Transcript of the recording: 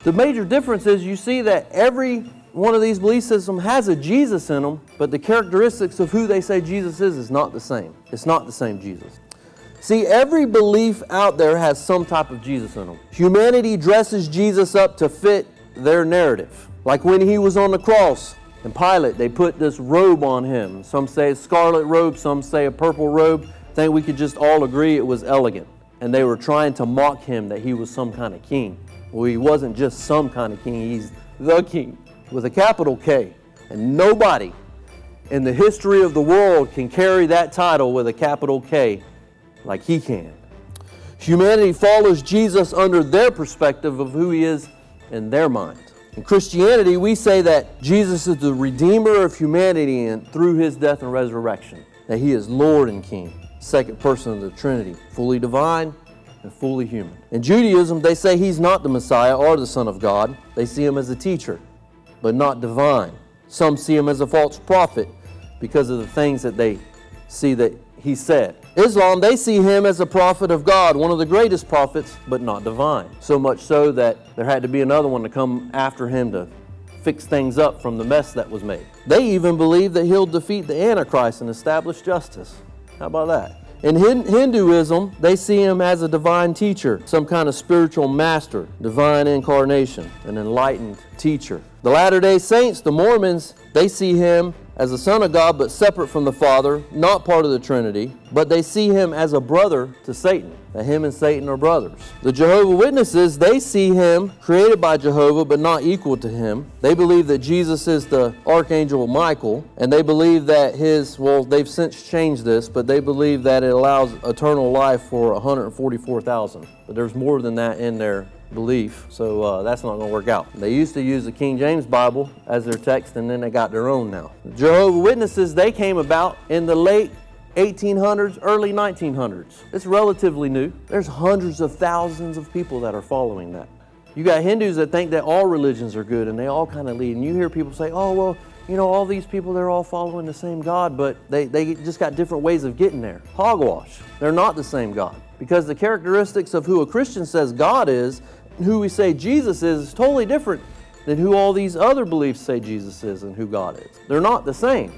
The major difference is you see that every one of these belief systems has a Jesus in them, but the characteristics of who they say Jesus is not the same. It's not the same Jesus. See, every belief out there has some type of Jesus in them. Humanity dresses Jesus up to fit their narrative. Like when he was on the cross and Pilate, they put this robe on him. Some say a scarlet robe, some say a purple robe. I think we could just all agree it was elegant. And they were trying to mock him that he was some kind of king. Well, he wasn't just some kind of king, he's the king with a capital K. And nobody in the history of the world can carry that title with a capital K like he can. Humanity follows Jesus under their perspective of who he is in their mind. In Christianity, we say that Jesus is the Redeemer of humanity and through his death and resurrection, that he is Lord and King, second person of the Trinity, fully divine and fully human. In Judaism, they say he's not the Messiah or the Son of God. They see him as a teacher, but not divine. Some see him as a false prophet because of the things that they see that he said. Islam, they see him as a prophet of God, one of the greatest prophets, but not divine. So much so that there had to be another one to come after him to fix things up from the mess that was made. They even believe that he'll defeat the Antichrist and establish justice. How about that? In Hinduism, they see him as a divine teacher, some kind of spiritual master, divine incarnation, an enlightened teacher. The Latter-day Saints, the Mormons, they see him as a son of God, but separate from the Father, not part of the Trinity, but they see him as a brother to Satan, that him and Satan are brothers. The Jehovah's Witnesses, they see him created by Jehovah, but not equal to him. They believe that Jesus is the Archangel Michael, and they believe that they've since changed this, but they believe that it allows eternal life for 144,000. But there's more than that in their belief, so that's not going to work out. They used to use the King James Bible as their text, and then they got their own now. The Jehovah's Witnesses, they came about in the late 1800s, early 1900s. It's relatively new. There's hundreds of thousands of people that are following that. You got Hindus that think that all religions are good, and they all kind of lead. And you hear people say, oh, well, you know, all these people, they're all following the same God, but they just got different ways of getting there. Hogwash. They're not the same God. Because the characteristics of who a Christian says God is, and who we say Jesus is totally different than who all these other beliefs say Jesus is and who God is. They're not the same.